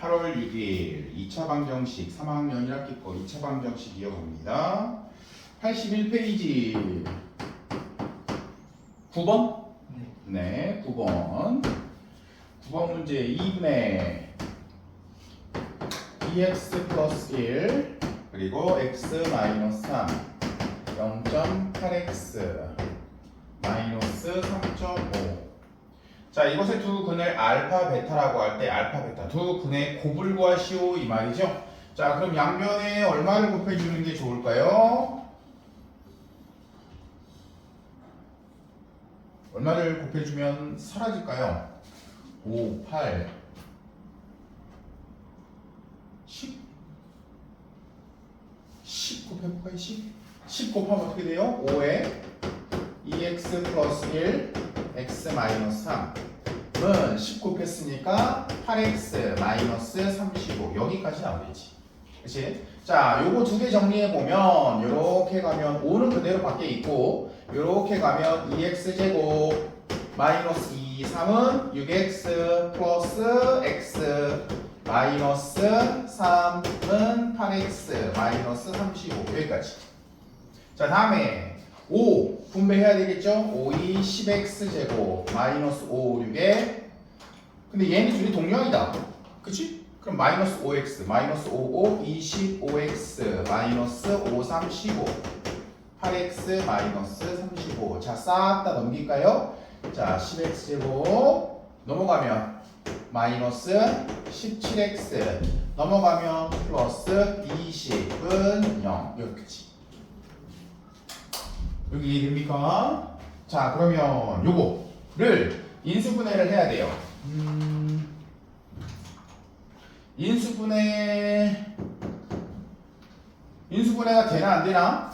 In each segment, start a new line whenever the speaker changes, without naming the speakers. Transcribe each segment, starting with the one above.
8월 6일 2차 방정식 3학년 1학기 거 2차 방정식 이어봅니다. 81페이지 9번? 네, 9번. 9번 문제 2분의 2x 플러스 1 그리고 x 마이너스 3 0.8x 마이너스 3.5. 자, 이것의 두 근을 알파 베타라고 할 때 알파 베타 두 근의 곱을 구하시오 이 말이죠. 자, 그럼 양변에 얼마를 곱해주는 게 좋을까요? 얼마를 곱해주면 사라질까요? 5, 8, 10? 10 곱해볼까요? 10 곱하면 어떻게 돼요? 5에 2x 플러스 1 x 마이너스 3은 10 곱했으니까 8x 마이너스 35 여기까지 나오겠지. 그치? 자, 요거 두 개 정리해보면 요렇게 가면 5는 그대로 밖에 있고 요렇게 가면 2x 제곱 마이너스 2, 3은 6x 플러스 x 마이너스 3은 8x 마이너스 35 여기까지. 자, 다음에 5 분배해야 되겠죠? 5, 2, 10x 제곱 마이너스 5, 6에 근데 얘는 둘이 동량이다. 그치? 그럼 마이너스 5x 마이너스 5, 5, 25x 마이너스 5, 3, 15 8x 마이너스 35. 자, 싹 다 넘길까요? 자, 10x 제곱 넘어가면 마이너스 17x 넘어가면 플러스 20은 0 여기까지. 여기 이해됩니까? 자, 그러면 요거를 인수분해를 해야 돼요. 인수분해가 되나 안 되나?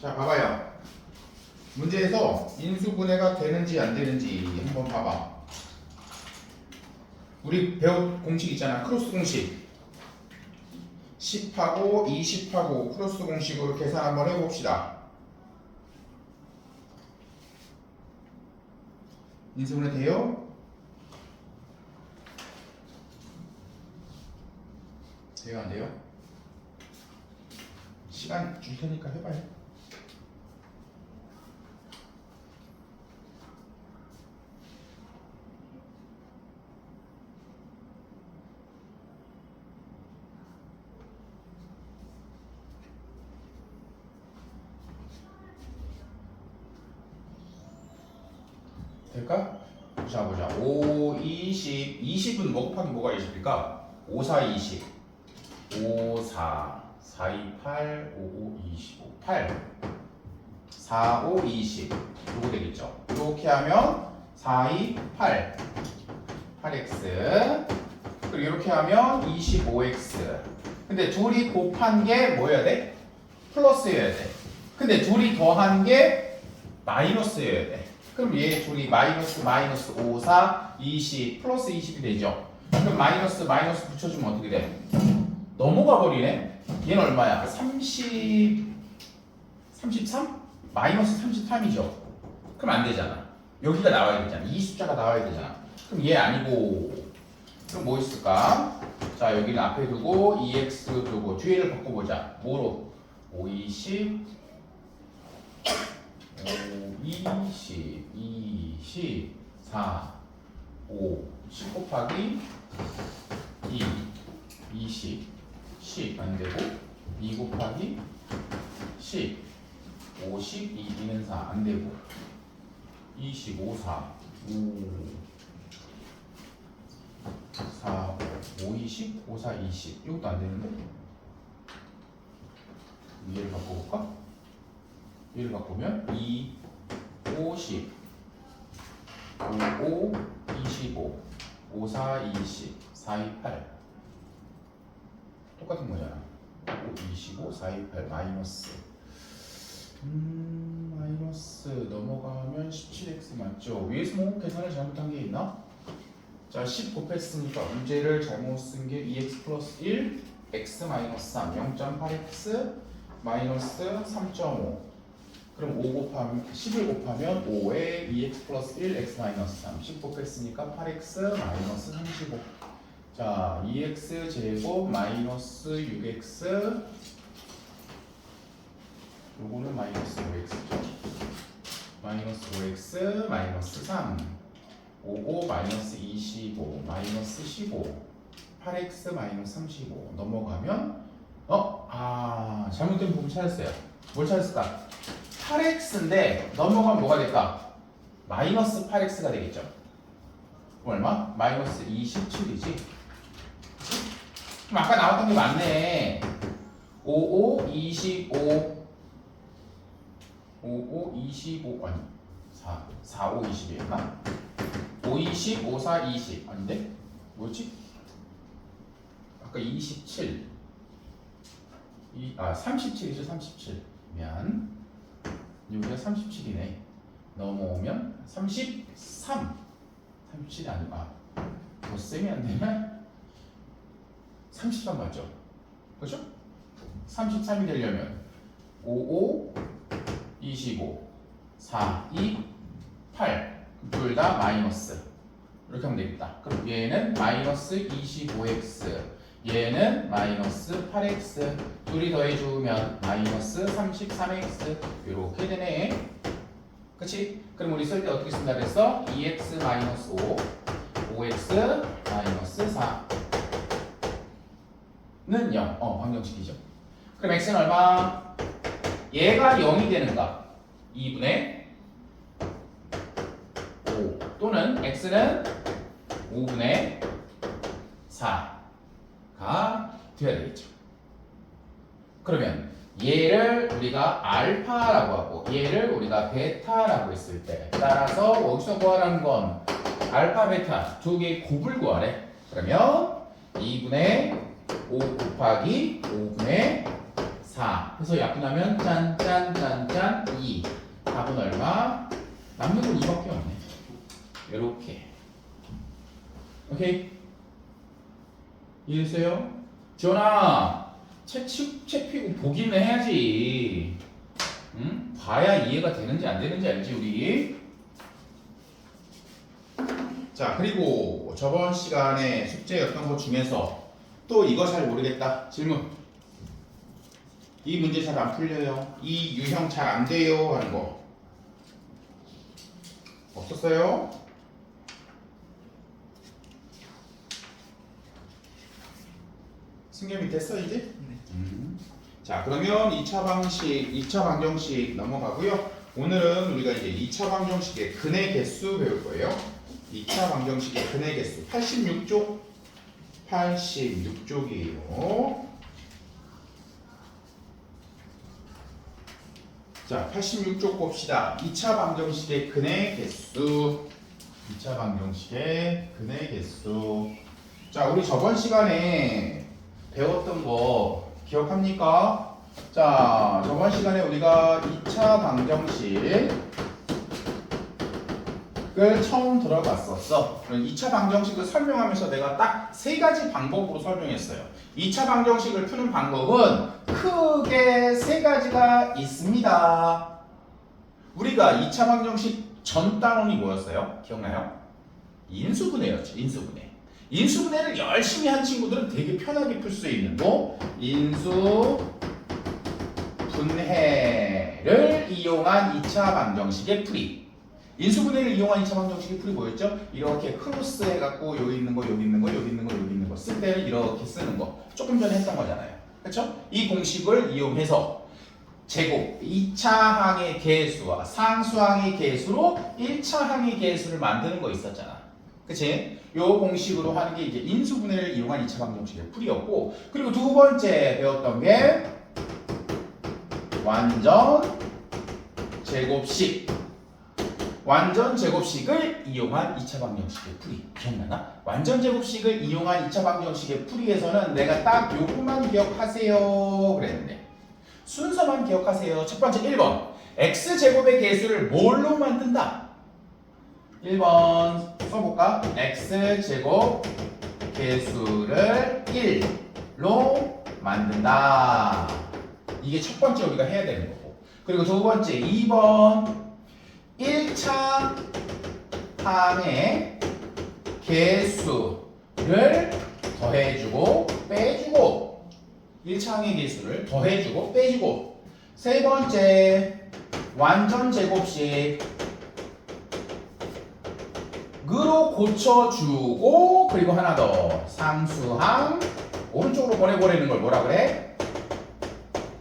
자, 봐봐요. 문제에서 인수분해가 되는지 안 되는지 한번 봐봐. 우리 배운 공식 있잖아. 크로스 공식. 10하고 20하고 크로스 공식으로 계산 한번 해봅시다. 인수분해 돼요? 돼요 안 돼요? 시간 줄 테니까 해봐요. 될까? 보자. 5, 20. 20은 뭐 곱하기 뭐가 20일까? 5, 4, 20. 5, 4, 4, 2, 8, 5, 5, 25. 8. 4, 5, 20. 요거 되겠죠? 이렇게 하면 4, 2, 8. 8x. 그리고 이렇게 하면 25x. 근데 둘이 곱한 게 뭐여야 돼? 플러스여야 돼. 근데 둘이 더한 게 마이너스여야 돼. 그럼 얘 둘이 마이너스 5, 4, 20 플러스 20이 되죠. 그럼 마이너스 붙여주면 어떻게 돼? 넘어가 버리네. 얘는 얼마야? 33? 마이너스 33이죠. 그럼 안 되잖아. 여기가 나와야 되잖아. 이 숫자가 나와야 되잖아. 그럼 얘 아니고 그럼 뭐 있을까? 자, 여기는 앞에 두고 2x 두고 뒤에를 바꿔보자. 뭐로? 5, 20 5, 20, 4, 5, 10 곱하기 2, 20, 10 안되고 2 곱하기 10, 50, 2는 4 안되고 25, 4, 5, 4, 5, 20, 5, 4, 20 이것도 안되는데? 얘를 바꿔볼까? 얘를 바꾸면 2, 50, 5, 5, 25, 5, 4, 20, 4, 2, 8 똑같은 거잖아. 5, 25, 4, 2, 8 마이너스 마이너스 넘어가면 17x 맞죠? 위에서 뭐 계산을 잘못한 게 있나? 자, 10 곱했으니까 문제를 잘못 쓴 게 2x 플러스 1 x 마이너스 3 0.8x 마이너스 3.5 그럼 5 곱하면 10을 곱하면 5에 2x 플러스 1 x 마이너스 3 10 곱했으니까 8x 마이너스 35. 자, 2x 제곱 마이너스 6x 요거는 마이너스 5x죠. 마이너스 5x 마이너스 3 55 마이너스 25 마이너스 15 8x 마이너스 35 넘어가면 잘못된 부분 찾았어요. 뭘 찾았을까? 8x인데 넘어가면 뭐가 될까? 마이너스 8x가 되겠죠. 얼마? 마이너스 27이지. 그럼 아까 나왔던 게 맞네. 55 25 55 25 아니 4 5 20이었나? 5 20 5 4 20 아닌데? 뭐지? 아까 27 37이죠. 37면 여기가 37이네. 넘어오면 33 37이 아니고 더 셈이 안 되면 33 맞죠? 그렇죠? 33이 되려면 55 25 4 2 8 둘 다 마이너스 이렇게 하면 되겠다. 그럼 얘는 마이너스 25x 얘는 마이너스 8x 둘이 더해주면 마이너스 33x 이렇게 되네. 그치? 그럼 우리 쓸 때 어떻게 쓴다 그랬어? 2x 마이너스 5 5x 마이너스 4는 0 방정식이죠. 그럼 x는 얼마? 얘가 0이 되는가? 2분의 5 또는 x는 5분의 4가 되어야 되겠죠. 그러면 얘를 우리가 알파라고 하고 얘를 우리가 베타라고 했을 때 따라서 여기서 구하라는 건 알파 베타 두 개의 곱을 구하래. 그러면 2분의 5 곱하기 5분의 4 해서 약분하면 짠짠짠짠 2 답은 얼마? 남는 건 2밖에 없네. 이렇게 오케이? 이해했어요? 지원아 책 피고 보기는 해야지. 응? 봐야 이해가 되는지 안 되는지 알지 우리? 자 그리고 저번 시간에 숙제였던 것 중에서 또 이거 잘 모르겠다 질문. 이 문제 잘 안 풀려요. 이 유형 잘 안 돼요 하는 거 없었어요? 승겸이 됐어 이제? 네. 자 그러면 2차 방식, 2차 방정식 넘어가고요. 오늘은 우리가 이제 2차 방정식의 근의 개수 배울 거예요. 2차 방정식의 근의 개수 86쪽 86쪽이에요. 자 86쪽 봅시다. 2차 방정식의 근의 개수 2차 방정식의 근의 개수. 자 우리 저번 시간에 배웠던 거 기억합니까? 자, 저번 시간에 우리가 2차 방정식을 처음 들어봤었어. 2차 방정식을 설명하면서 내가 딱 세 가지 방법으로 설명했어요. 2차 방정식을 푸는 방법은 크게 세 가지가 있습니다. 우리가 2차 방정식 전 단원이 뭐였어요? 기억나요? 인수분해였죠. 인수분해. 인수분해를 열심히 한 친구들은 되게 편하게 풀 수 있는 거 인수분해를 이용한 2차 방정식의 풀이. 인수분해를 이용한 2차 방정식의 풀이 뭐였죠? 이렇게 크로스 해갖고 여기 있는 거 여기 있는 거 여기 있는 거 여기 있는 거 쓸 때는 이렇게 쓰는 거 조금 전에 했던 거잖아요. 그렇죠? 이 공식을 이용해서 제곱 2차 항의 개수와 상수항의 개수로 1차 항의 개수를 만드는 거 있었잖아. 그치? 요 공식으로 하는 게 이제 인수분해를 이용한 2차 방정식의 풀이였고, 그리고 두 번째 배웠던 게 완전 제곱식. 완전 제곱식을 이용한 2차 방정식의 풀이. 기억나나? 완전 제곱식을 이용한 2차 방정식의 풀이에서는 내가 딱 요것만 기억하세요 그랬는데 순서만 기억하세요. 첫 번째 1번 x제곱의 개수를 뭘로 만든다? 1번 써볼까? x제곱 개수를 1로 만든다. 이게 첫 번째 우리가 해야 되는 거고. 그리고 두 번째 2번 1차 항의 개수를 더해주고 빼주고 1차항의 계수를 더해주고 빼주고 세 번째 완전 제곱식 으로 고쳐주고 그리고 하나 더 상수항 오른쪽으로 보내보내는 걸 뭐라 그래?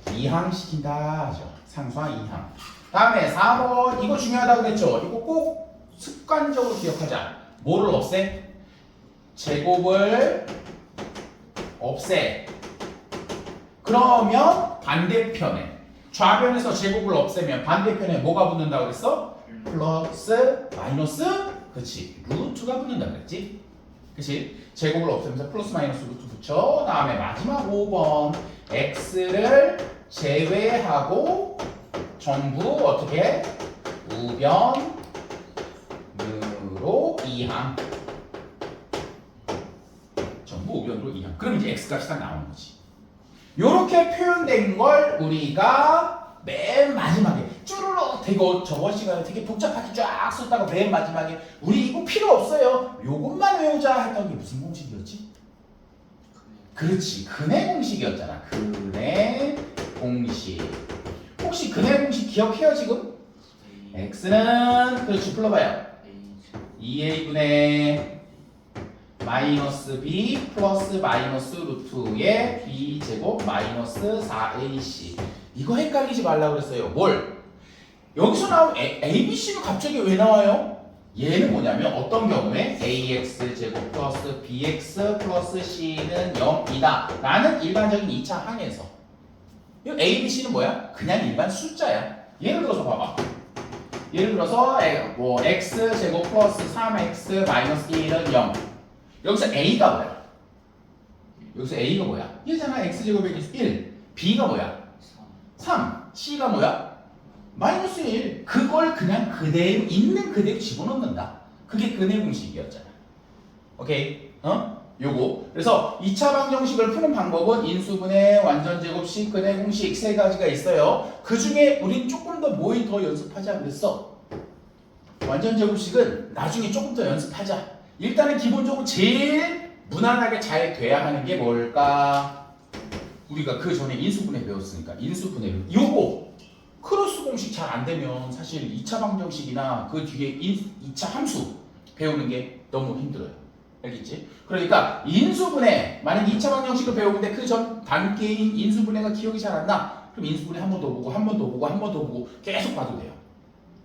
2항 시킨다 하죠. 상수항 2항. 다음에 4번 이거 중요하다고 그랬죠. 이거 꼭 습관적으로 기억하자. 뭐를 없애? 제곱을 없애. 그러면 반대편에 좌변에서 제곱을 없애면 반대편에 뭐가 붙는다고 그랬어? 플러스 마이너스 그렇지 루트가 붙는다 그랬지? 그치? 제곱을 없애면서 플러스 마이너스 루트 붙여. 다음에 마지막 5번 x를 제외하고 전부 어떻게? 우변으로 2항 전부 우변으로 2항 그럼 이제 x값이 딱 나오는 거지. 요렇게 표현된 걸 우리가 맨 마지막에 쭈루룩 되고 저번 시간에 되게 복잡하게 쫙 썼다가 맨 마지막에 우리 이거 필요 없어요 요것만 외우자 했던 게 무슨 공식이었지? 그렇지 근해 공식이었잖아. 근해 공식. 혹시 근해 공식 기억해요 지금? x는 그렇지 불러봐요. 2a분의 마이너스 b 플러스 마이너스 루트의 b 제곱 마이너스 4ac 이거 헷갈리지 말라고 그랬어요. 뭘? 여기서 나온 ABC는 갑자기 왜 나와요? 얘는 뭐냐면 어떤 경우에 ax 제곱 플러스 bx 플러스 c는 0이다 라는 일반적인 2차 항에서 이 ABC는 뭐야? 그냥 일반 숫자야. 예를 들어서 봐봐. 예를 들어서 뭐 x 제곱 플러스 3x 마이너스 1은 0 여기서 A가 뭐야? 여기서 A가 뭐야? 1잖아. X제곱의 개수 1. B가 뭐야? 3. C가 뭐야? 마이너스 1. 그걸 그냥 그대로 있는 그대로 집어넣는다. 그게 근해 공식이었잖아. 오케이? 요거. 그래서 2차 방정식을 푸는 방법은 인수분해, 완전제곱식, 근해 공식 세 가지가 있어요. 그 중에 우린 조금 더 뭐 더 연습하자 그랬어. 완전제곱식은 나중에 조금 더 연습하자. 일단은 기본적으로 제일 무난하게 잘 돼야 하는 게 뭘까? 우리가 그 전에 인수분해 배웠으니까 인수분해 요거 크로스 공식 잘 안 되면 사실 2차 방정식이나 그 뒤에 2차 함수 배우는 게 너무 힘들어요. 알겠지? 그러니까 인수분해 만약 2차 방정식을 배우는데 그 전 단계인 인수분해가 기억이 잘 안 나? 그럼 인수분해 한 번 더 보고 한 번 더 보고 한 번 더 보고 계속 봐도 돼요.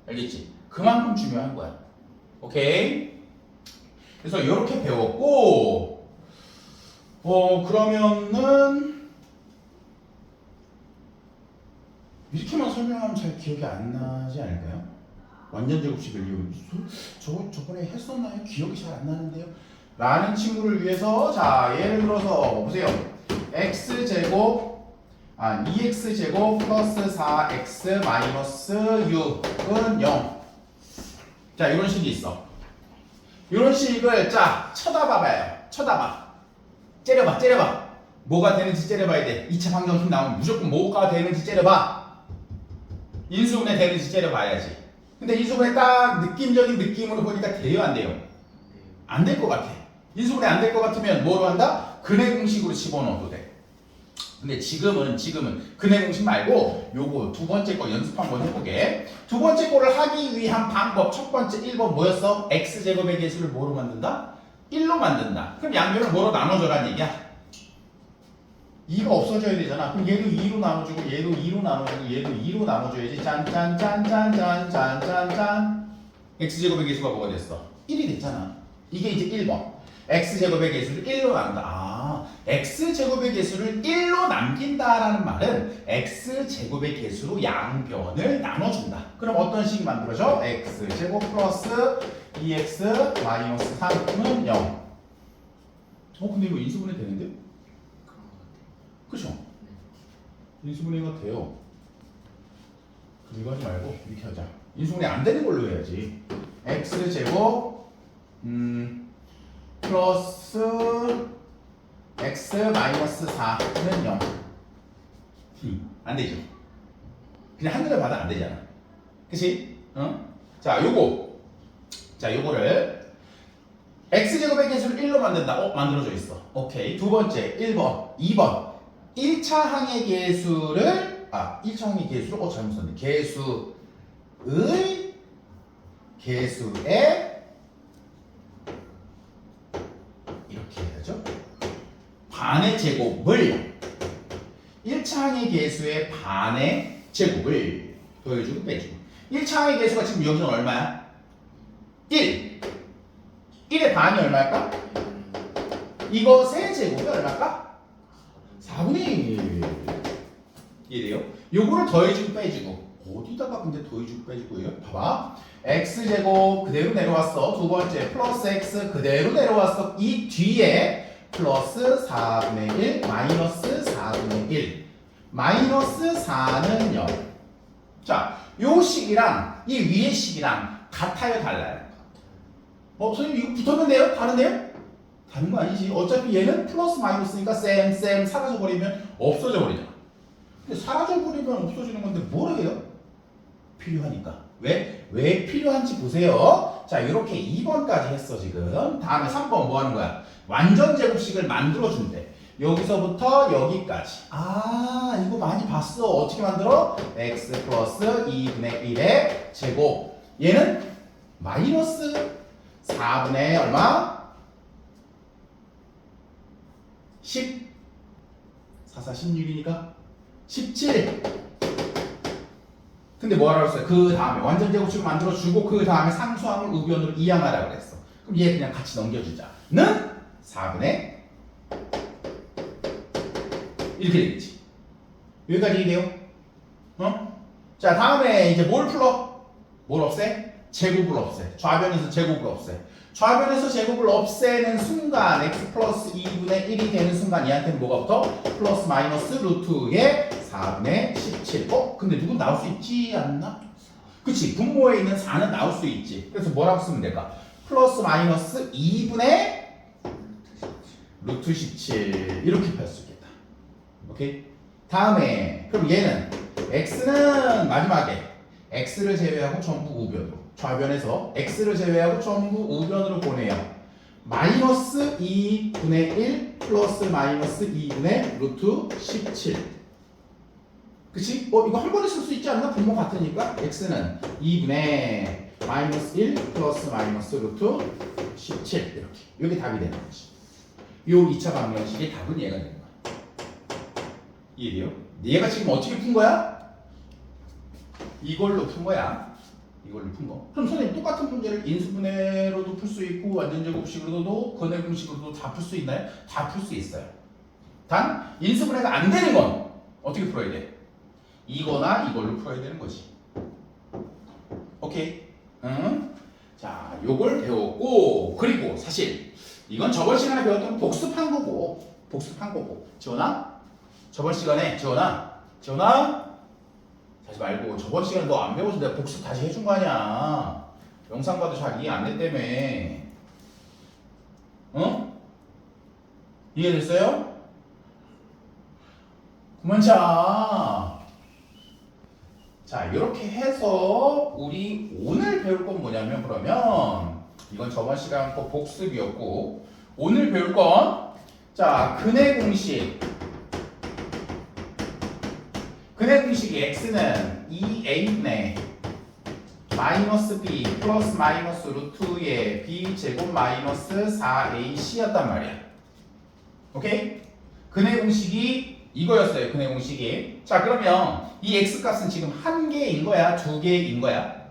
알겠지? 그만큼 중요한 거야. 오케이? 그래서 이렇게 배웠고 그러면은 이렇게만 설명하면 잘 기억이 안 나지 않을까요? 완전 제곱식을 저번에 했었나요? 기억이 잘 안 나는데요? 라는 친구를 위해서 자 예를 들어서 보세요. x제곱 2x제곱 플러스 4x 마이너스 6은 0. 자 이런 식이 있어. 이런 식을 자 쳐다봐봐요. 쳐다봐. 째려봐. 뭐가 되는지 째려봐야 돼. 2차 방정식 나오면 무조건 뭐가 되는지 째려봐. 인수분해 되는지 째려봐야지. 근데 인수분해 딱 느낌적인 느낌으로 보니까 돼요 안 돼요? 안 될 것 같아. 인수분해 안 될 것 같으면 뭐로 한다? 근해 공식으로 집어넣어도 돼. 근데 지금은 근해 공식 말고 요거 두 번째 거 연습 한번 해보게. 두 번째 거를 하기 위한 방법 첫 번째 1번 뭐였어? x제곱의 개수를 뭐로 만든다? 1로 만든다. 그럼 양변을 뭐로 나눠줘라는 얘기야? 2가 없어져야 되잖아. 그럼 얘도 2로 나눠주고 얘도 2로 나눠주고 얘도 2로 나눠줘야지. 짠짠짠짠짠짠짠 x제곱의 개수가 뭐가 됐어? 1이 됐잖아. 이게 이제 1번. x제곱의 개수를 1로 나눈다. x제곱의 개수를 1로 남긴다라는 말은 x제곱의 개수로 양변을 나눠준다. 그럼 어떤 식이 만들어져? x제곱 플러스 2x 마이너스 3은 0. 근데 이거 인수분해 되는데? 그쵸? 인수분해가 돼요. 이거 하지 말고 이렇게 하자. 인수분해 안 되는 걸로 해야지. x제곱 플러스 x 마이너스 4는 0. 안 되죠. 그냥 한눈에 봐도 안 되잖아. 그치? 자, 요거를 x제곱의 개수를 1로 만든다. 만들어져 있어. 오케이. 두 번째 1번, 2번. 1차 항의 개수를 1차 항의 개수를 잘못 썼네. 개수의 이렇게 해야죠. 반의 제곱을 1차 항의 개수의 반의 제곱을 더해주고 빼주고. 1차 항의 개수가 지금 여기는 얼마야? 1. 1의 반이 얼마일까? 이것의 제곱이 얼마일까? 4분의 1. 이래요. 요거를 더해주고 빼주고. 어디다가 근데 더해주고 빼주고요? 봐봐. x제곱 그대로 내려왔어. 두 번째 플러스 x 그대로 내려왔어. 이 뒤에 플러스 4분의 1 마이너스 4분의 1 마이너스 4는 0. 자, 요 식이랑 이 위의 식이랑 같아요, 달라요? 선생님 이거 붙었는데요? 다른데요? 다른 거 아니지. 어차피 얘는 플러스 마이너스니까 쌤 사라져버리면 없어져버리잖아. 근데 사라져버리면 없어지는 건데 뭐라 해요? 필요하니까. 왜 필요한지 보세요. 자, 이렇게 2번까지 했어 지금. 다음에 3번 뭐 하는 거야? 완전 제곱식을 만들어준대. 여기서부터 여기까지. 이거 많이 봤어. 어떻게 만들어? x 플러스 2분의 1의 제곱. 얘는 마이너스 4분의 얼마? 10. 4, 4, 16이니까 17. 근데 뭐 하라고 했어요? 그 다음에 완전 제곱식을 만들어주고 그 다음에 상수항을 우변으로 이항하라고 그랬어. 그럼 얘 그냥 같이 넘겨주자. 는 4분의 이렇게 되겠지. 여기까지 이해돼요? 자, 다음에 이제 뭘 풀어? 뭘 없애? 제곱을 없애. 좌변에서 제곱을 없애. 좌변에서 제곱을 없애는 순간 x 플러스 2분의 1이 되는 순간 얘한테는 뭐가 붙어? 플러스 마이너스 루트의 4분의 17. 근데 누군 나올 수 있지 않나? 그치, 분모에 있는 4는 나올 수 있지. 그래서 뭐라고 쓰면 될까? 플러스 마이너스 2분의 루트 17 이렇게 펼 수 있겠다. 오케이? 다음에 그럼 얘는 x는 마지막에 x를 제외하고 전부 우변으로, 좌변에서 x를 제외하고 전부 우변으로 보내요. 마이너스 2분의 1 플러스 마이너스 2분의 루트 17. 그치? 이거 한 번에 쓸 수 있지 않나? 분모 같으니까 x는 2분의 마이너스 1 플러스 마이너스 루트 17 이렇게. 이게 답이 되는 거지. 요 2차 방정식의 답은 얘가 되는 거야. 이해돼요? 얘가 지금 어떻게 푼 거야? 이걸로 푼 거야. 이걸로 푼 거. 그럼 선생님 똑같은 문제를 인수분해로도 풀 수 있고 완전제곱식으로도 거대분식으로도 다 풀 수 있나요? 다 풀 수 있어요. 단 인수분해가 안 되는 건 어떻게 풀어야 돼? 이거나 이걸로 풀어야 되는 거지. 오케이? 응? 자, 요걸 배웠고, 그리고 사실 이건 저번 시간에 배웠던 복습한 거고. 지원아? 저번 시간에 지원아 하지 말고 저번 시간에 너 안 배워서 내가 복습 다시 해준 거 아니야. 영상 봐도 잘 이해 안 됐다며. 이해됐어요? 그만 자. 자, 이렇게 해서 우리 오늘 배울 건 뭐냐면, 그러면 이건 저번 시간 거 복습이었고, 오늘 배울 건 근의 공식이 x는 2a분의 마이너스 b 플러스 마이너스 루트의 b 제곱 마이너스 4ac였단 말이야. 오케이? 근의 공식이 이거였어요. 근의 공식이. 자, 그러면 이 x 값은 지금 한 개인 거야? 두 개인 거야?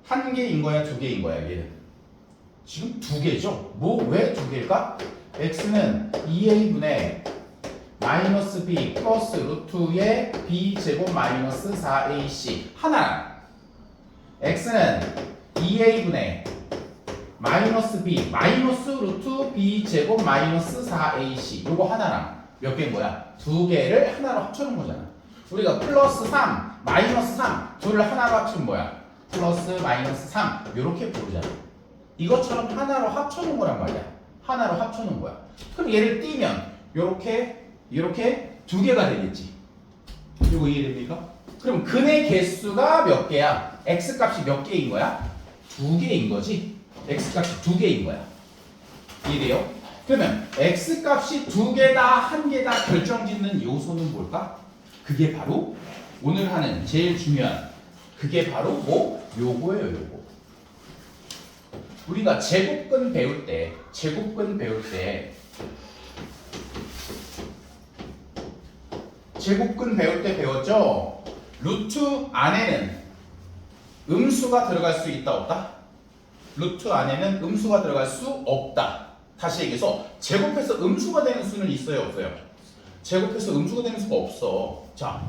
한 개인 거야? 두 개인 거야? 얘는 지금 두 개죠. 왜 두 개일까? x는 2a분의 마이너스 b 플러스 루트의 b 제곱 마이너스 4ac 하나. x는 2a분의 마이너스 b 마이너스 루트 b 제곱 마이너스 4ac 요거 하나랑 몇 개인 거야? 두 개를 하나로 합쳐놓은 거잖아. 우리가 플러스 3 마이너스 3 둘을 하나로 합치면 뭐야? 플러스 마이너스 3 요렇게 부르잖아. 이것처럼 하나로 합쳐놓은 거란 말이야. 하나로 합쳐놓은 거야. 그럼 얘를 띄면 이렇게 두 개가 되겠지. 이거 이해됩니까? 그럼 근의 개수가 몇 개야? x 값이 몇 개인 거야? 두 개인 거지.
x값이 2개인 거야. 이해돼요? 그러면 x값이 2개다 1개다 결정짓는 요소는 뭘까? 그게 바로 오늘 하는 제일 중요한 그게 바로 뭐? 요거예요. 요거. 우리가 제곱근 배울 때 배웠죠? 루트 안에는 음수가 들어갈 수 있다 없다? 루트 안에는 음수가 들어갈 수 없다. 다시 얘기해서 제곱해서 음수가 되는 수는 있어요 없어요? 제곱해서 음수가 되는 수가 없어. 자,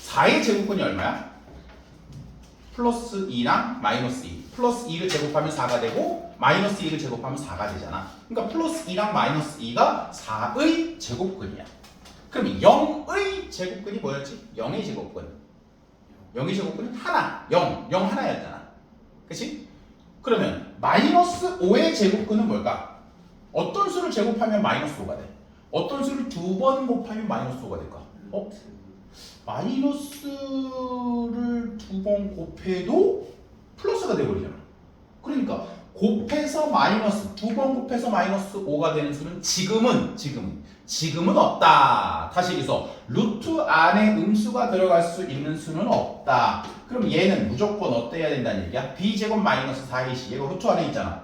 4의 제곱근이 얼마야? 플러스 2랑 마이너스 2. 플러스 2를 제곱하면 4가 되고 마이너스 2를 제곱하면 4가 되잖아. 그러니까 플러스 2랑 마이너스 2가 4의 제곱근이야. 그럼 0의 제곱근이 뭐였지? 0의 제곱근. 0의 제곱근은 하나. 0 하나였잖아. 그치? 그러면 마이너스 5의 제곱근은 뭘까? 어떤 수를 제곱하면 마이너스 5가 돼? 어떤 수를 2번 곱하면 마이너스 5가 될까? 마이너스를 2번 곱해도 플러스가 돼버리잖아. 그러니까 곱해서 마이너스 2번 곱해서 마이너스 5가 되는 수는 지금은 없다. 다시 얘기해서 루트 안에 음수가 들어갈 수 있는 수는 없다. 그럼 얘는 무조건 어때야 된다는 얘기야? b제곱 마이너스 4ac. 얘가 루트 안에 있잖아.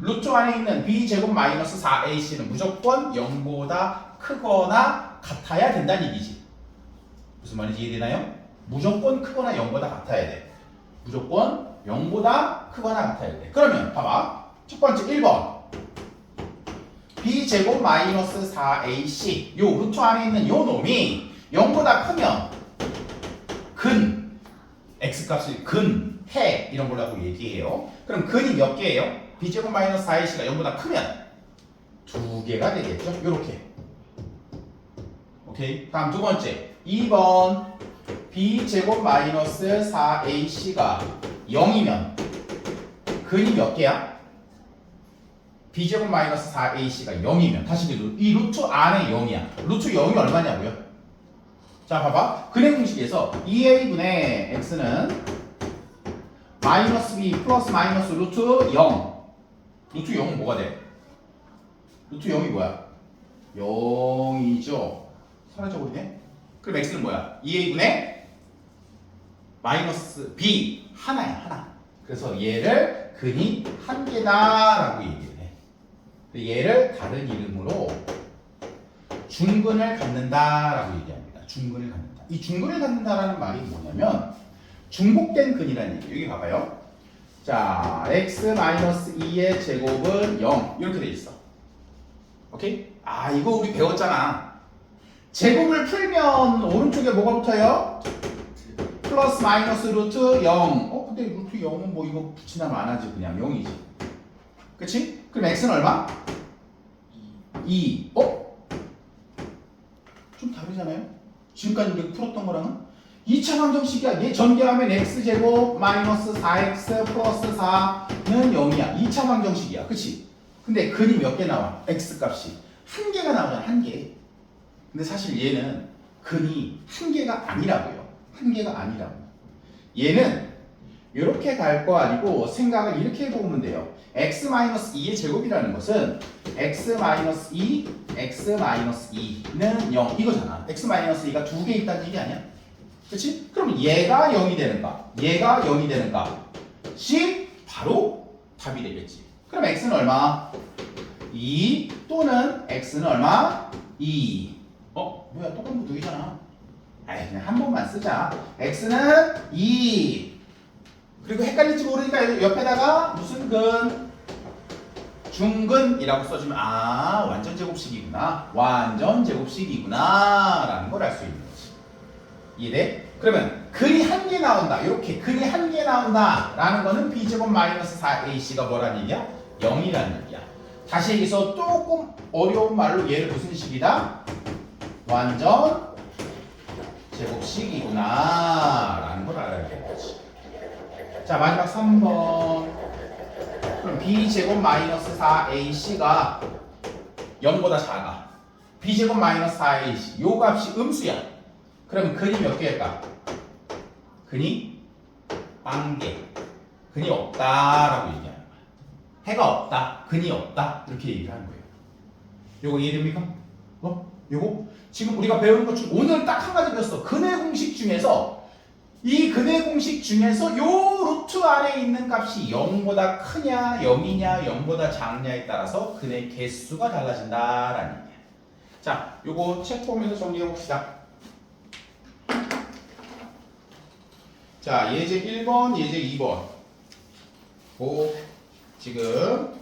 루트 안에 있는 b제곱 마이너스 4ac는 무조건 0보다 크거나 같아야 된다는 얘기지. 무슨 말인지 이해되나요? 무조건 크거나 0보다 같아야 돼. 무조건 0보다 크거나 같아야 돼. 그러면 봐봐. 첫 번째 1번. b제곱 마이너스 4ac. 요 루트 안에 있는 요 놈이 0보다 크면 근, x값을 근, 해 이런 걸로 얘기해요. 그럼 근이 몇 개예요? b제곱 마이너스 4ac가 0보다 크면 2개가 되겠죠? 요렇게. 오케이. 다음 두 번째 2번 b제곱 마이너스 4ac가 0이면 근이 몇 개야? b제곱 마이너스 4ac가 0이면 다시 이 루트 안에 0이야. 루트 0이 얼마냐고요? 자 봐봐. 근의 공식에서 2a분의 x는 마이너스 b 플러스 마이너스 루트 0. 루트 0은 뭐가 돼? 루트 0이 뭐야? 0이죠. 사라져버리네. 그럼 x는 뭐야? 2a분의 마이너스 b 하나야 하나. 그래서 얘를 근이 한 개다라고 얘기해. 얘를 다른 이름으로 중근을 갖는다라고 얘기합니다. 중근을 갖는다. 이 중근을 갖는다라는 말이 뭐냐면 중복된 근이라는 얘기예요. 여기 봐봐요. 자, x-2의 제곱은 0 이렇게 돼 있어. 오케이? 아, 이거 우리 배웠잖아. 제곱을 풀면 오른쪽에 뭐가 붙어요? 플러스 마이너스 루트 0. 근데 루트 0은 뭐 이거 붙이나 마나지 그냥 0이지. 그치? 그럼 x는 얼마? 2. 좀 다르잖아요? 지금까지 우리가 풀었던 거랑은 2차 방정식이야. 얘 전개하면 x제곱 마이너스 4x 플러스 4는 0이야. 2차 방정식이야. 그치? 근데 근이 몇 개 나와? x값이. 한 개가 나오잖아. 한 개. 근데 사실 얘는 근이 한 개가 아니라고요. 한 개가 아니라고. 얘는 이렇게 갈 거 아니고 생각을 이렇게 해보면 돼요. x-2의 제곱이라는 것은 x-2, x-2는 0 이거잖아. x-2가 두 개 있다는 얘기 아니야? 그치? 그럼 얘가 0이 되는가? 얘가 0이 되는가? 시 바로 답이 되겠지. 그럼 x는 얼마? 2 또는 x는 얼마? 2. 뭐야 똑같은 거 두 개잖아. 그냥 한 번만 쓰자. x는 2. 그리고 헷갈릴지 모르니까 옆에다가 무슨 근? 중근이라고 써주면 완전 제곱식이구나. 완전 제곱식이구나 라는 걸 알 수 있는 거지. 이해돼? 그러면 근이 한 개 나온다. 이렇게 근이 한 개 나온다 라는 거는 b제곱 마이너스 4ac가 뭐라는 얘기야? 0이라는 얘기야. 다시 얘기해서 조금 어려운 말로 얘를 무슨 식이다? 완전 제곱식이구나 라는 걸 알아야 되는 거지. 자 마지막 3번. 그럼 b제곱 마이너스 4ac가 0보다 작아. b제곱 마이너스 4ac 요 값이 음수야. 그럼 근이 몇 개일까? 근이 1개. 근이 없다라고 얘기하는 거야. 해가 없다, 근이 없다 이렇게 얘기를 하는 거예요. 요거 이해됩니까? 요거 지금 우리가 배우는 것 중 오늘 딱 한 가지 배웠어. 근의 공식 중에서 이 근의 공식 중에서 요 루트 아래에 있는 값이 0보다 크냐 0이냐 0보다 작냐에 따라서 근의 개수가 달라진다라는 얘기야. 자, 요거 책 보면서 정리해 봅시다. 자, 예제 1번, 예제 2번. 지금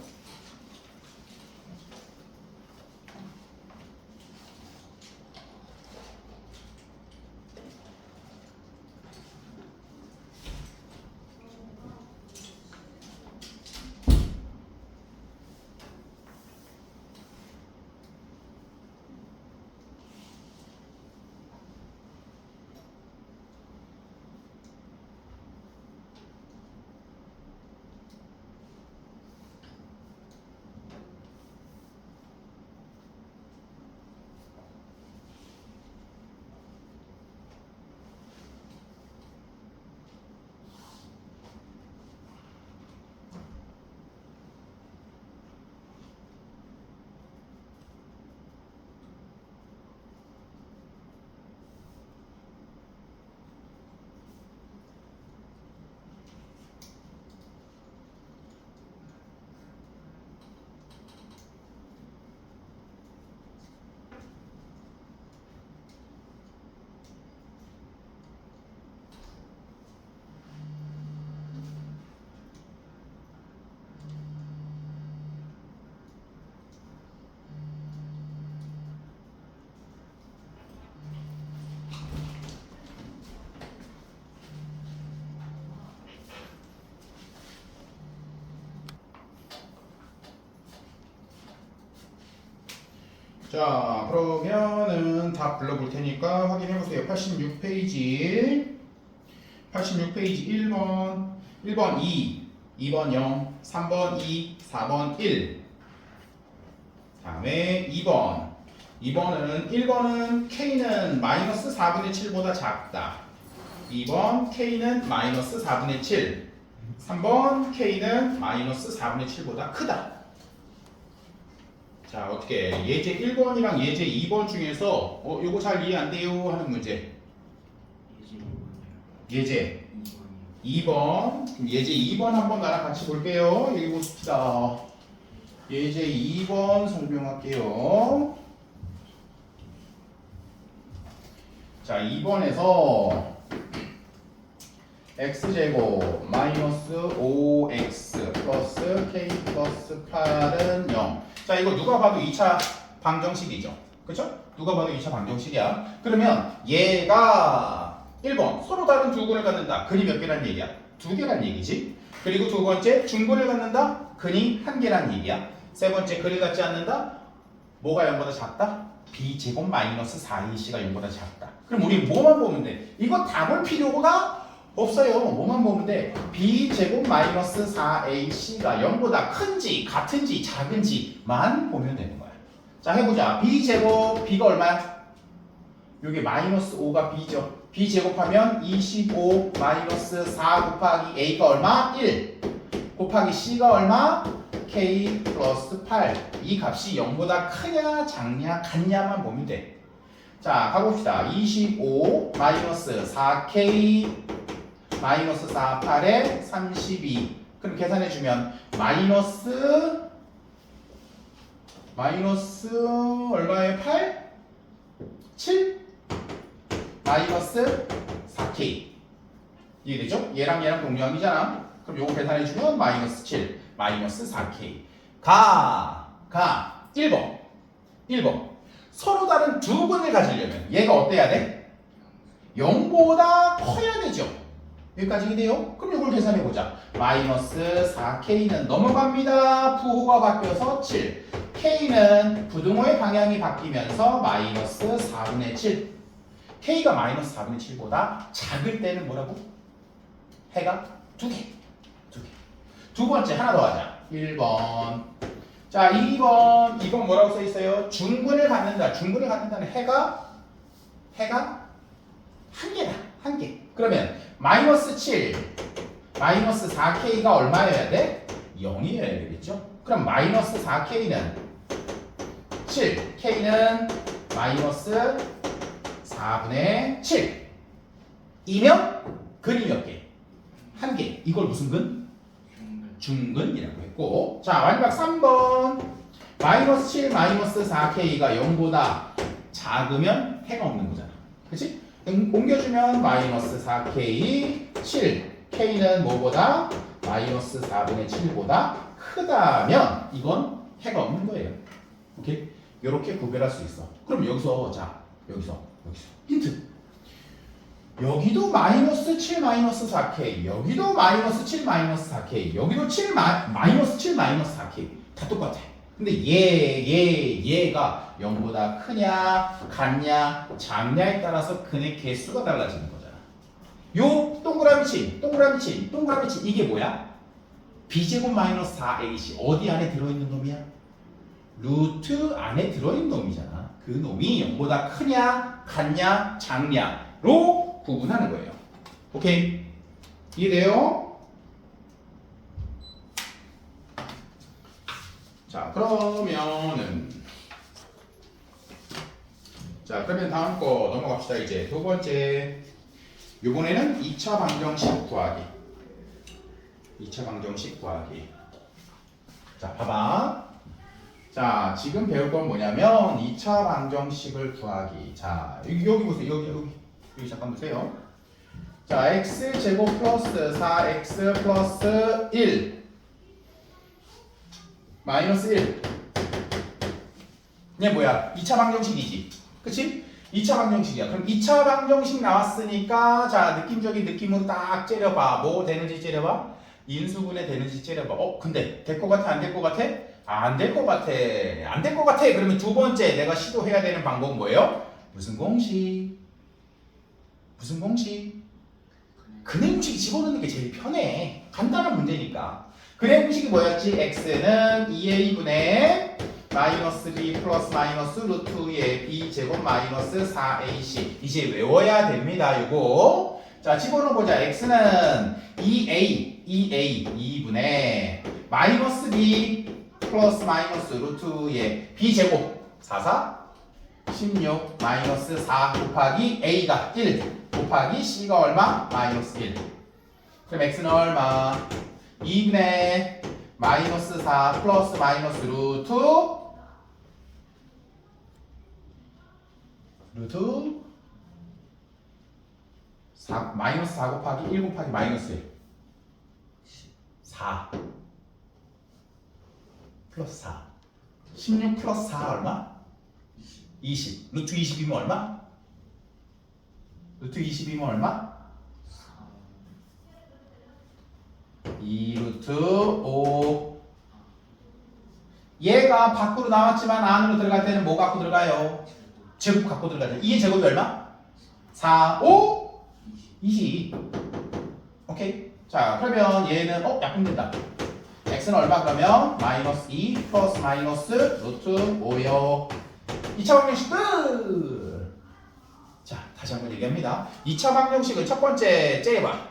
자, 그러면은 다 불러볼 테니까 확인해 보세요. 86페이지 1번 1번 2 2번 0 3번 2 4번 1 다음에 2번은 1번은 K는 마이너스 4분의 7보다 작다. 2번 K는 마이너스 4분의 7 3번 K는 마이너스 4분의 7보다 크다. 자, 어떻게 예제 1번이랑 예제 2번 중에서 요거 잘 이해 안 돼요 하는 문제. 예제 2번. 예제 2번 한번 나랑 같이 볼게요. 여기 봅시다. 예제 2번 설명할게요. 자, 2번에서 x제곱 마이너스 5x 플러스 k 플러스 8은 0. 자, 이거 누가 봐도 2차 방정식이죠. 그쵸? 누가 봐도 2차 방정식이야. 그러면 얘가 1번 서로 다른 두 근을 갖는다. 근이 몇 개란 얘기야? 두 개란 얘기지. 그리고 두 번째 중근을 갖는다. 근이 한 개란 얘기야. 세 번째 근을 갖지 않는다. 뭐가 0보다 작다? b제곱 마이너스 4ac가 0보다 작다. 그럼 우리 뭐만 보면 돼? 이거 다 볼 필요가 없어요. 뭐만 보면 돼? b제곱 마이너스 4ac가 0보다 큰지 같은지 작은지만 보면 되는 거야. 자, 해보자. b제곱 b가 얼마야? 요게 마이너스 5가 b죠. b 제곱하면 25 마이너스 4 곱하기 a가 얼마? 1 곱하기 c가 얼마? k 플러스 8. 이 값이 0보다 크냐 작냐 같냐만 보면 돼. 자, 가봅시다. 25 마이너스 4k 마이너스 4 8에 32. 그럼 계산해주면 마이너스 얼마에 8? 7? 마이너스 4k. 이해되죠? 얘랑 얘랑 동량이잖아. 그럼 요거 계산해주면 마이너스 7 마이너스 4k. 1번 서로 다른 두 근을 가지려면 얘가 어때야 돼? 0보다 커야 되죠. 여기까지 이해돼요? 그럼 이걸 계산해보자. 마이너스 4k는 넘어갑니다. 부호가 바뀌어서 7. k는 부등호의 방향이 바뀌면서 마이너스 4분의 7. k가 마이너스 4분의 7보다 작을 때는 뭐라고? 해가 2개. 두 번째 하나 더 하자. 1번. 자, 2번 뭐라고 써 있어요? 중근을 갖는다. 중근을 갖는다는 해가 한 개다. 한 개. 그러면 마이너스 7 마이너스 4K가 얼마여야 돼? 0이어야 되겠죠? 그럼 마이너스 4K는 7, K는 마이너스 4분의 7 이면 근이 몇 개? 한 개. 이걸 무슨 근? 중근이라고 했고, 자 마지막 3번 마이너스 7 마이너스 4K가 0보다 작으면 해가 없는 거잖아. 그치? 옮겨주면 마이너스 4K 7 K는 뭐보다? 마이너스 4분의 7보다 크다면 이건 해가 없는 거예요. 오케이? 이렇게 구별할 수 있어. 그럼 여기서 여기서 힌트. 여기도 마이너스 7 마이너스 4K, 여기도 마이너스 7 마이너스 4K, 여기도 마이너스 7 마이너스 4K 다 똑같아. 근데 얘가 0보다 크냐, 같냐, 작냐에 따라서 근의 개수가 달라지는 거잖아. 요 동그라미 친 이게 뭐야? b제곱 마이너스 4ac 어디 안에 들어있는 놈이야? 루트 안에 들어있는 놈이잖아. 그 놈이 0보다 크냐, 같냐, 작냐로 구분하는 거예요. 오케이? 이해돼요? 자, 그러면 다음 거 넘어갑시다. 이제 두 번째. 요번에는 2차 방정식 구하기. 2차 방정식 구하기. 자, 봐봐. 자, 지금 배울 건 뭐냐면 2차 방정식을 구하기. 자, 여기 보세요. 여기 잠깐 보세요. 자, x제곱 플러스 4x 플러스 1 마이너스 1. 얘 뭐야? 2차 방정식이지. 그치? 2차 방정식이야. 그럼 2차 방정식 나왔으니까 자, 느낌적인 느낌으로 딱 째려봐. 뭐 되는지 째려봐. 인수분해 되는지 째려봐. 근데 될 것 같아? 안 될 것 같아? 안 될 것 같아. 안 될 것 같아. 그러면 두 번째 내가 시도해야 되는 방법은 뭐예요? 무슨 공식? 무슨 공식? 근해 공식 집어넣는 게 제일 편해. 간단한 문제니까. 근해 공식이 뭐였지? x는 2a분의 마이너스 b 플러스 마이너스 루트 2의 b제곱 마이너스 4ac. 이제 외워야 됩니다. 요거. 자, 집어넣어보자. x는 2분의 마이너스 b 플러스 마이너스 루트 2의 b제곱 16 마이너스 4 곱하기 a가 1 곱하기 c가 얼마? 마이너스 1. 그럼 x는 얼마? 2분의 마이너스 4 플러스 마이너스 루트 마이너스 4 곱하기 1 곱하기 마이너스 1 4 플러스 4 16 플러스 4 얼마? 20 루트 20이면 얼마? 루트 20이면 얼마? 2 루트 5. 얘가 밖으로 나왔지만 안으로 들어갈 때는 뭐 갖고 들어가요? 제곱 갖고 들어가죠. 2의 제곱이 얼마? 4, 5, 20. 오케이. 자, 그러면 얘는 약분된다. x는 얼마 그러면? 마이너스 2 플러스 마이너스 루트 5요. 2차 방정식 끝! 자, 다시 한번 얘기합니다. 2차 방정식은 첫 번째 째려봐.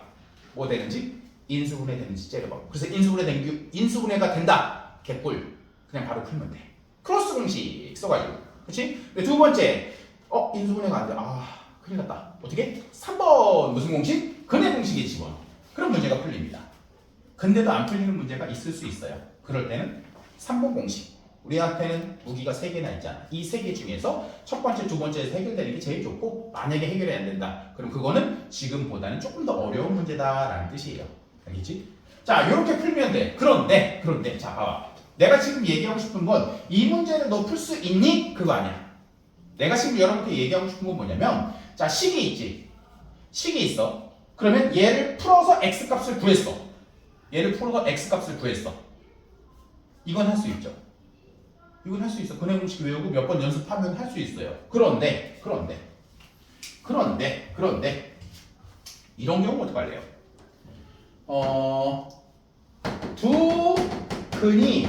뭐 되는지? 인수분해 되는지 째려봐. 그래서 인수분해가 된다. 개꿀. 그냥 바로 풀면 돼. 크로스 공식 써가지고. 그치? 두 번째, 인수분해가 안 돼. 큰일 났다. 어떻게? 3번 무슨 공식? 근해 공식에 집어넣어. 그럼 문제가 풀립니다. 근데도 안 풀리는 문제가 있을 수 있어요. 그럴 때는 3번 공식. 우리한테는 무기가 3개나 있잖아. 이 3개 중에서 첫 번째, 두 번째에서 해결되는 게 제일 좋고, 만약에 해결이 안 된다. 그럼 그거는 지금보다는 조금 더 어려운 문제다라는 뜻이에요. 알겠지? 자, 이렇게 풀면 돼. 그런데, 자, 봐봐. 내가 지금 얘기하고 싶은 건 이 문제를 너 풀 수 있니? 그거 아니야. 내가 지금 여러분께 얘기하고 싶은 건 뭐냐면, 자, 식이 있지. 식이 있어. 그러면 얘를 풀어서 x값을 구했어. 이건 할 수 있죠. 이건 할 수 있어. 근해 공식 외우고 몇 번 연습하면 할 수 있어요. 그런데 이런 경우 어떡할래요? 두 근이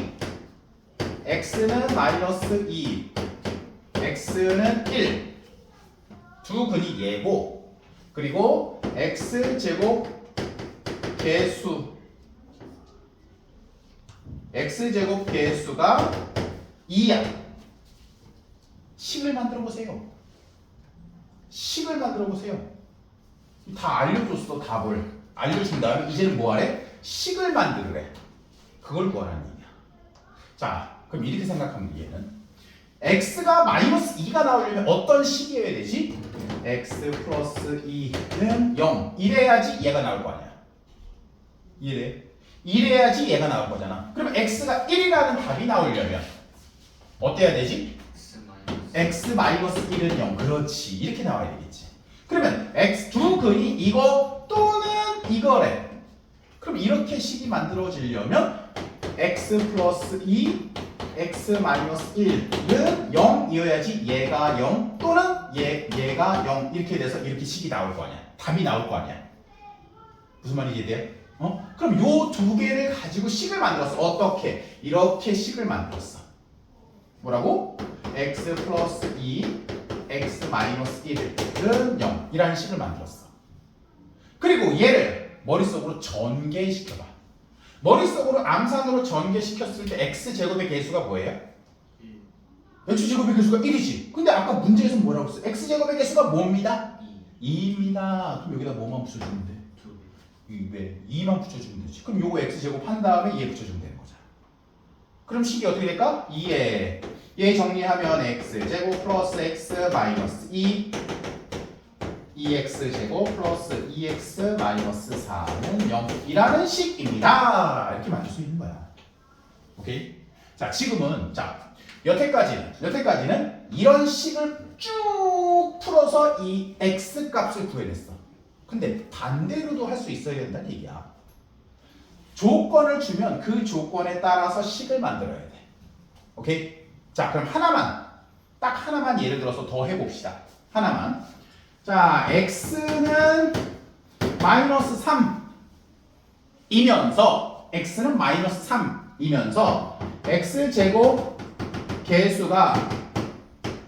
x는 마이너스 2, x는 1. 두 근이 얘고, 그리고 x제곱
개수 x제곱 개수가 2야. 식을 만들어 보세요. 식을 만들어 보세요. 다 알려줬어. 답을 알려준 다음에 이제는 뭐 하래? 식을 만들으래. 그걸 구하라는 얘기야. 자, 그럼 이렇게 생각하면 돼, 얘는 x가 마이너스 2가 나오려면 어떤 식이어야 되지? x 플러스 2는 0 이래야지 얘가 나올 거 아니야. 이래야지 얘가 나올 거잖아. 그럼 x가 1이라는 답이 나오려면 어때야 되지? x 마이너스 1은 0. 그렇지. 이렇게 나와야 되겠지. 그러면 x 두 근이 이거 또는 이거래. 그럼 이렇게 식이 만들어지려면 x 플러스 2 x 마이너스 1은 0이어야지 얘가 0 또는 얘가 0 이렇게 돼서 이렇게 식이 나올 거 아니야. 답이 나올 거 아니야. 무슨 말인지 이해돼요? 그럼 요 두 개를 가지고 식을 만들었어. 어떻게? 이렇게 식을 만들었어. 뭐라고? x 플러스 2 x 마이너스 1은 0 이라는 식을 만들었어. 그리고 얘를 머릿속으로 전개시켜봐. 머릿속으로 암산으로 전개시켰을 때 x제곱의 개수가 뭐예요? x제곱의 개수가 1이지. 근데 아까 문제에서 뭐라고 했어? x제곱의 개수가 뭡니다? 2입니다. 그럼 여기다 뭐만 붙여주면 돼? 왜? 2만 붙여주면 되지. 그럼 요거 x제곱 한 다음에 얘 붙여주면 되는 거잖아. 그럼 식이 어떻게 될까? 2에 얘 정리하면 x제곱 플러스 x 마이너스 2 2x제곱 플러스 2x 마이너스 4는 0이라는 식입니다. 이렇게 만들 수 있는 거야. 오케이? 자, 지금은 여태까지는 이런 식을 쭉 풀어서 이 x 값을 구해냈어. 근데 반대로도 할 수 있어야 된다는 얘기야. 조건을 주면 그 조건에 따라서 식을 만들어야 돼. 오케이? 자, 그럼 딱 하나만 예를 들어서 더 해봅시다. 하나만. 자, x는 마이너스 3이면서 x는 마이너스 3이면서 x제곱 개수가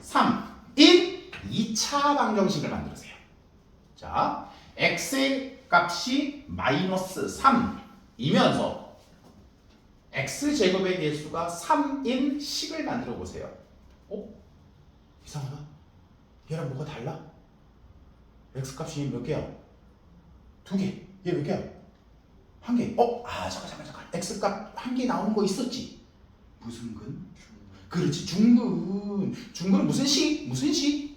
3인 2차 방정식을 만들으세요. 자, x의 값이 마이너스 3이면서 x제곱의 개수가 3인 식을 만들어 보세요. 이상하다. 얘랑 뭐가 달라? x값이 몇 개야? 2개. 얘 몇 개야? 1개. 잠깐. x값 1개 나오는 거 있었지? 무슨 근? 그렇지, 중근. 중근은 무슨 식? 무슨 식?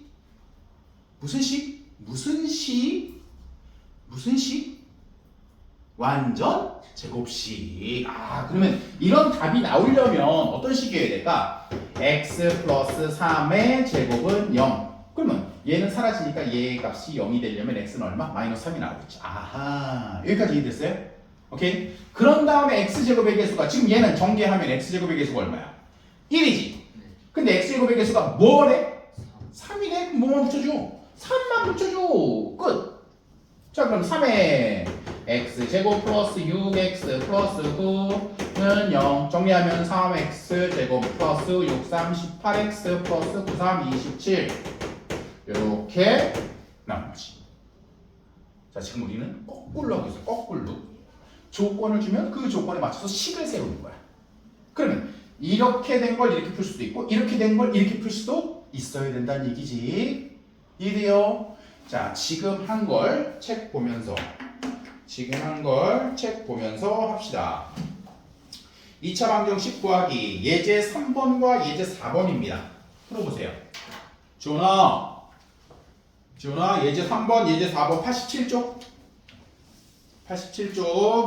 완전 제곱식. 그러면 이런 답이 나오려면 어떤 식이어야 될까? x 플러스 3의 제곱은 0. 그러면 얘는 사라지니까 얘의 값이 0이 되려면 x는 얼마? 마이너스 3이 나오겠지. 여기까지 이해됐어요? 오케이? 그런 다음에 x제곱의 개수가 지금 얘는 전개하면 x제곱의 개수가 얼마야? 1이지. 근데 x제곱의 개수가 뭐래? 3이래? 뭐만 붙여줘? 3만 붙여줘. 끝. 자, 그럼 3에 x제곱 플러스 6x 플러스 9는 0 정리하면 3x제곱 플러스 6, 3, 18x 플러스 9, 3, 27 이렇게 나머지. 자, 지금 우리는 거꾸로 하고 있어. 거꾸로. 조건을 주면 그 조건에 맞춰서 식을 세우는 거야. 그러면 이렇게 된 걸 이렇게 풀 수도 있고 이렇게 된 걸 이렇게 풀 수도 있어야 된다는 얘기지. 이해돼요? 자, 지금 한 걸 책 보면서 합시다. 2차 방정식 구하기 예제 3번과 예제 4번입니다. 풀어보세요. 지원아 예제 3번 예제 4번 87쪽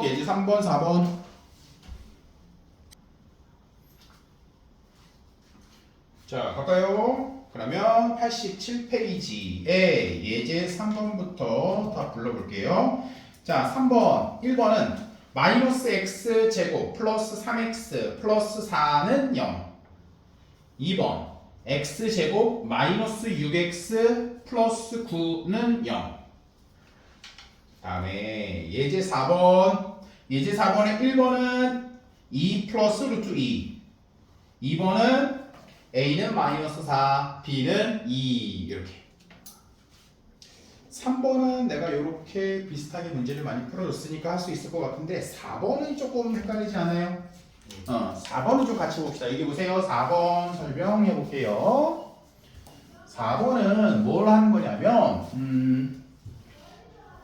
예제 3번 4번. 자, 갈까요? 그러면 87페이지에 예제 3번부터 다 불러볼게요. 자, 3번 1번은 마이너스 x제곱 플러스 3x 플러스 4는 0. 2번 x제곱 마이너스 6x 플러스 9는 0. 다음에 예제 4번. 예제 4번의 1번은 2 플러스 루트 2. 2번은 a는 마이너스 4, b는 2 이렇게. 3번은 내가 이렇게 비슷하게 문제를 많이 풀어줬으니까 할 수 있을 것 같은데 4번은 조금 헷갈리지 않아요? 4번은 좀 같이 봅시다. 여기 보세요. 4번 설명해 볼게요. 4번은 뭘 하는 거냐면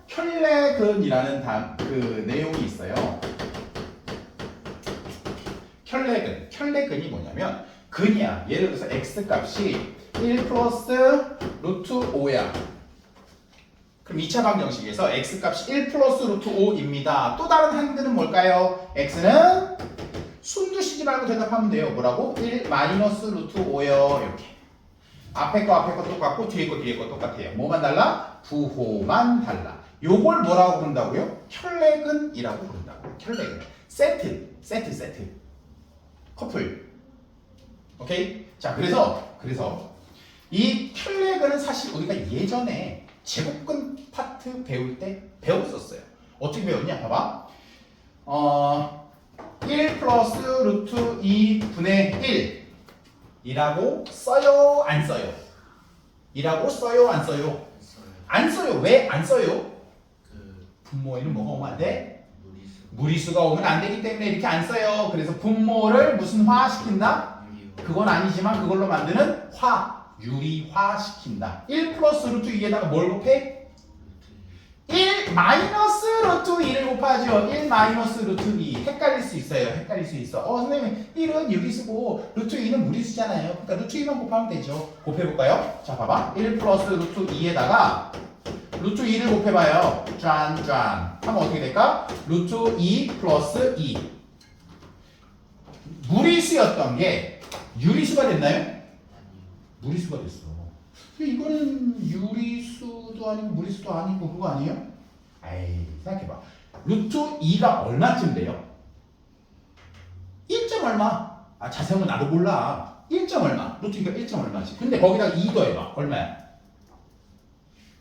켤레근이라는 그 내용이 있어요. 켤레근이 뭐냐면 근이야. 예를 들어서 x 값이 1 플러스 루트 5야. 그럼 2차 방정식에서 x 값이 1 플러스 루트 5입니다. 또 다른 한글은 뭘까요? x는 숨도 쉬지 말고 대답하면 돼요. 뭐라고? 1 마이너스 루트 5요. 이렇게. 앞에 거 똑같고 뒤에 거 똑같아요. 뭐만 달라? 부호만 달라. 요걸 뭐라고 부른다고요? 켤레근이라고 부른다고. 켤레근. 세트. 커플. 오케이? 자, 그래서 이 켤레근은 사실 우리가 예전에 제곱근 파트 배울 때 배웠었어요. 어떻게 배웠냐? 봐봐. 1 플러스 루트 2분의 1 이라고 써요? 안 써요? 이라고 써요? 안 써요? 안 써요. 왜 안 써요? 분모에는 뭐가 오면 안 돼? 무리수가 오면 안 되기 때문에 이렇게 안 써요. 그래서 분모를 무슨 화시킨다? 그건 아니지만 그걸로 만드는 유리화 시킨다. 1 플러스 루트 2에다가 뭘 곱해? 1 마이너스 루트 2를 곱하죠. 1 마이너스 루트 2. 헷갈릴 수 있어요. 선생님 1은 유리수고 루트 2는 무리수잖아요. 그러니까 루트 2만 곱하면 되죠. 곱해볼까요? 자, 봐봐. 1 플러스 루트 2에다가 루트 2를 곱해봐요. 짠. 하면 어떻게 될까? 루트 2 플러스 2. 무리수였던 게 유리수가 됐나요? 무리수가 됐어. 근데 이거는 유리수도 아니고 무리수도 아니고 그거 아니에요? 에이, 생각해봐. 루트 2가 얼마쯤 돼요? 1점 얼마? 자세한 건 나도 몰라. 1점 얼마? 루트 2가 1점 얼마지? 근데 거기다가 2 더해봐. 얼마야?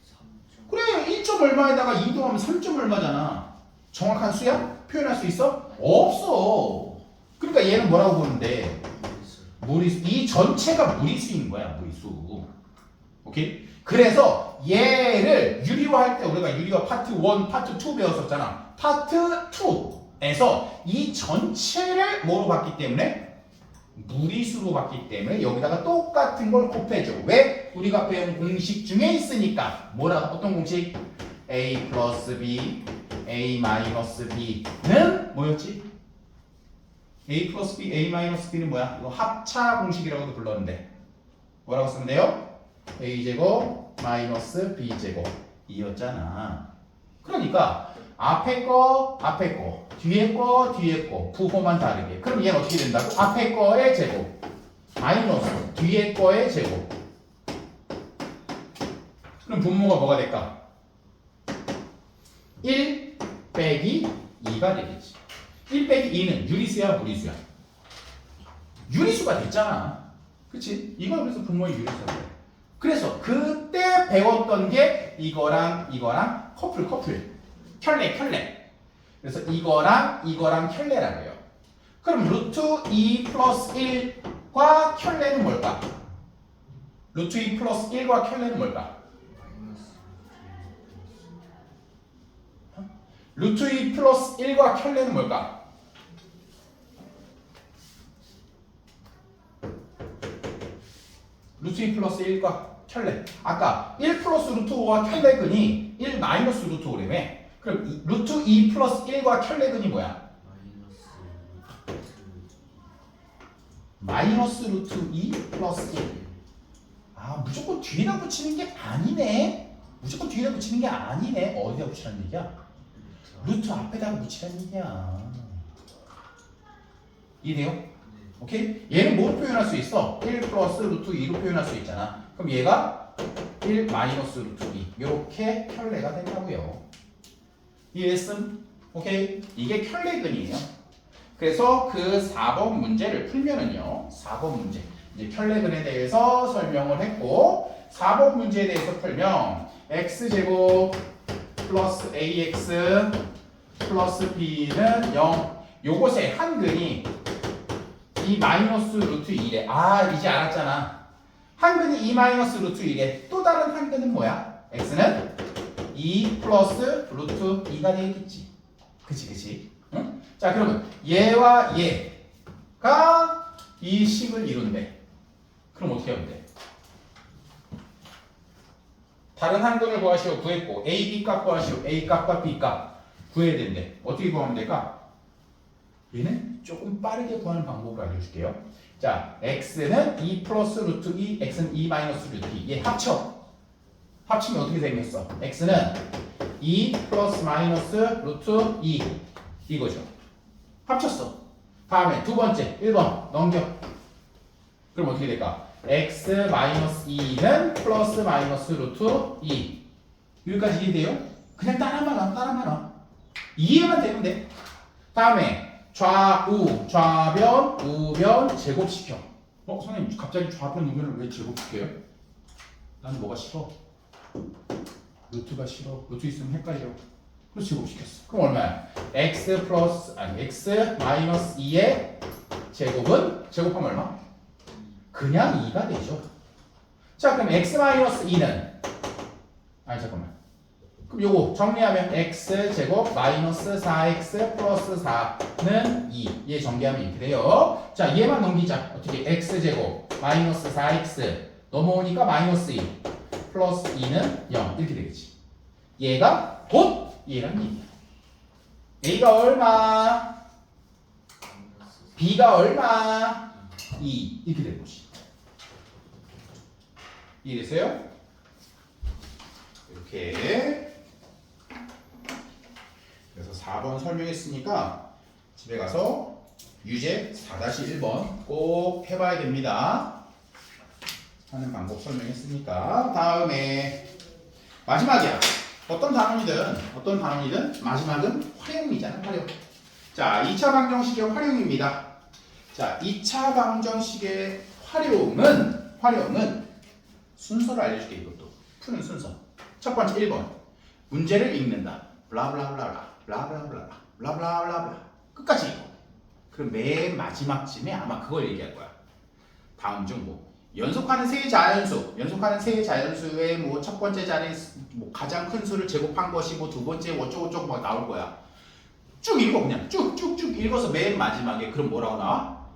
3점. 그래, 1점 얼마에다가 2 더하면 3점 얼마잖아. 정확한 수야? 표현할 수 있어? 없어. 그러니까 얘는 뭐라고 보는데? 무리수. 이 전체가 무리수인 거야, 무리수. 오케이? 그래서 얘를 유리화할 때 우리가 유리화 파트 1, 파트 2 배웠었잖아. 파트 2에서 이 전체를 뭐로 봤기 때문에? 무리수로 봤기 때문에 여기다가 똑같은 걸 곱해줘. 왜? 우리가 배운 공식 중에 있으니까. 어떤 공식? a 플러스 b, a 마이너스 b는 뭐였지? a 플러스 b, a 마이너스 b는 뭐야? 이거 합차 공식이라고도 불렀는데 뭐라고 쓰면 돼요? a제곱 마이너스 b제곱 이었잖아. 그러니까 앞에 거 뒤에 거 부호만 다르게. 그럼 얘는 어떻게 된다고? 앞에 거의 제곱 마이너스 뒤에 거의 제곱. 그럼 분모가 뭐가 될까? 1 빼기 2가 되겠지. 1 빼기 2는 유리수야 무리수야? 유리수가 됐잖아. 그치? 이거 그래서 분모의 유리수야. 그래서 그때 배웠던 게 이거랑 커플 켤레. 그래서 이거랑 켤레라고 해요. 그럼 루트 2 플러스 1과 켤레는 뭘까? 루트 2 플러스 1과 켤레는 뭘까? 루트 2 플러스 1과 켤레는 뭘까? 루트 2 플러스 1과 켤레. 아까 1 플러스 루트 5와 켤레근이 1 마이너스 루트 5라며. 그럼 루트 2 플러스 1과 켤레근이 뭐야? 마이너스 루트 2 플러스 1. 무조건 뒤에다 붙이는 게 아니네. 어디다 붙이라는 얘기야? 루트 앞에다가 붙이라는 얘기야. 이해돼요? 오케이? 얘는 뭐로 표현할 수 있어? 1 플러스 루트 2로 표현할 수 있잖아. 그럼 얘가 1 마이너스 루트 2 이렇게 켤레가 된다고요. 이해했음? 오케이? 이게 켤레근이에요. 그래서 그 4번 문제를 풀면은요. 4번 문제 이제 켤레근에 대해서 설명을 했고 4번 문제에 대해서 풀면 x제곱 플러스 ax 플러스 b는 0. 요것의 한근이 이 마이너스 루트 1에 이제 알았잖아. 한근이 2 마이너스 루트 1에 또 다른 한근은 뭐야? x는
2 플러스 루트 2가 되겠지. 그치? 응? 자, 그러면 얘와 얘가 이 식을 이룬대. 그럼 어떻게 하면 돼? 다른 한근을 구하시오. 구했고 A, B 값 구하시오. A 값과 B 값 구해야 되는데 어떻게 구하면 될까? 얘는 조금 빠르게 구하는 방법을 알려줄게요. 자, x는 2 플러스 루트 2, x는 2 마이너스 루트 2. 얘 합치면 어떻게 생겼어? x는 2 플러스 마이너스 루트 2 이거죠. 합쳤어. 다음에 두 번째 1번 넘겨. 그럼 어떻게 될까? x 마이너스 2는 플러스 마이너스 루트 2. 여기까지 이해돼요? 그냥 따라만 와. 이해만 되면 돼. 다음에 좌우, 좌변, 우변 제곱시켜. 선생님 갑자기 좌변, 우변을 왜 제곱시켜요? 난 뭐가 싫어? 루트가 싫어. 루트 있으면 헷갈려. 그래서 제곱시켰어. 그럼 얼마야? x 마이너스 2의 제곱은 제곱하면 얼마? 그냥 2가 되죠. 자, 그럼 x 마이너스 2는 잠깐만. 그럼 요거 정리하면 x 제곱 마이너스 4x 플러스 4는 2. 얘 정리하면 이렇게 돼요. 자, 얘만 넘기자. 어떻게? x 제곱 마이너스 4x 넘어오니까 마이너스 2 플러스 2는 0 이렇게 되겠지. 얘가 곧 얘랑 얘야. a가 얼마? b가 얼마? 2 이렇게 되는 거지. 이해됐어요? 이렇게. 그래서 4번 설명했으니까 집에 가서 유제 4-1번 꼭 해봐야 됩니다. 하는 방법 설명했으니까 다음에 마지막이야. 어떤 단원이든 마지막은 활용이잖아. 활용. 자, 2차 방정식의 활용입니다. 자, 2차 방정식의 활용은 순서를 알려줄게. 이것도 푸는 순서. 첫 번째 1번 문제를 읽는다. 블라블라블라 블라블라블라 끝까지 읽어. 그럼 맨 마지막쯤에 아마 그걸 얘기할 거야. 다음 중 연속하는 세 자연수의 첫 번째 자리 가장 큰 수를 제곱한 것이 두 번째 어쩌고저쩌고 막 나올 거야. 쭉 읽어. 그냥 쭉쭉쭉 읽어서 맨 마지막에 그럼 뭐라고 나와?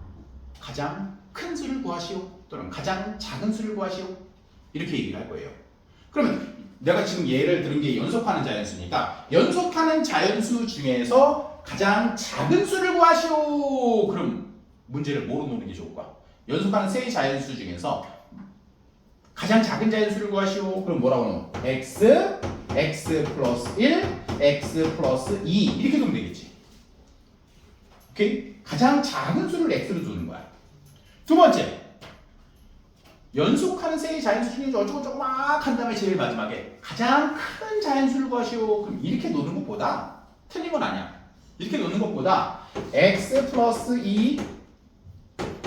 가장 큰 수를 구하시오 또는 가장 작은 수를 구하시오 이렇게 얘기를 할 거예요. 그러면 내가 지금 예를 들은 게 연속하는 자연수니까 연속하는 자연수 중에서 가장 작은 수를 구하시오. 그럼 문제를 뭐로 놓는 게 좋을까? 연속하는 세 자연수 중에서 가장 작은 자연수를 구하시오. 그럼 뭐라고 넣어? x 플러스 1, x 플러스 2 이렇게 두면 되겠지. 오케이? 가장 작은 수를 x로 두는 거야. 두 번째 연속하는 세 자연수 중에 어쩌고저쩌고 막 한 다음에 제일 마지막에 가장 큰 자연수를 구하시오. 그럼 이렇게 노는 것보다 틀린 건 아니야. 이렇게 노는 것보다 x 플러스 2,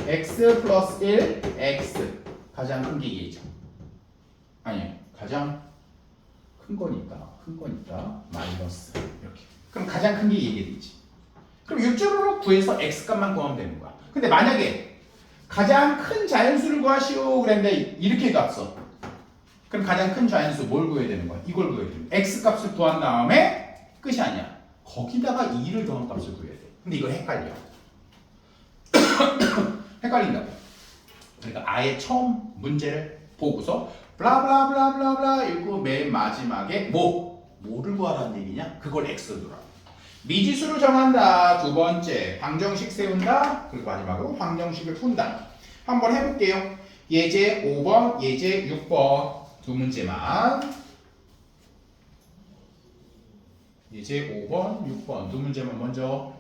x 플러스 1, x 가장 큰 게 얘죠. 아니 가장 큰 거니까 마이너스 이렇게. 그럼 가장 큰 게 얘기되지. 그럼 6주로 구해서 x 값만 구하면 되는 거야. 근데 만약에 가장 큰 자연수를 구하시오 그랬는데 이렇게 갔어. 그럼 가장 큰 자연수 뭘 구해야 되는 거야? 이걸 구해야 되는 거야. x 값을 구한 다음에 끝이 아니야. 거기다가 2를 더한 값을 구해야 돼. 근데 이거 헷갈려. 헷갈린다고. 그러니까 아예 처음 문제를 보고서 블라블라블라블라 읽고 맨 마지막에 뭐를 구하라는 얘기냐? 그걸 x로 두라. 미지수를 정한다. 두 번째 방정식 세운다. 그리고 마지막으로 방정식을 푼다. 한번 해볼게요. 예제 5번, 예제 6번 두 문제만. 예제 5번, 6번 두 문제만 먼저.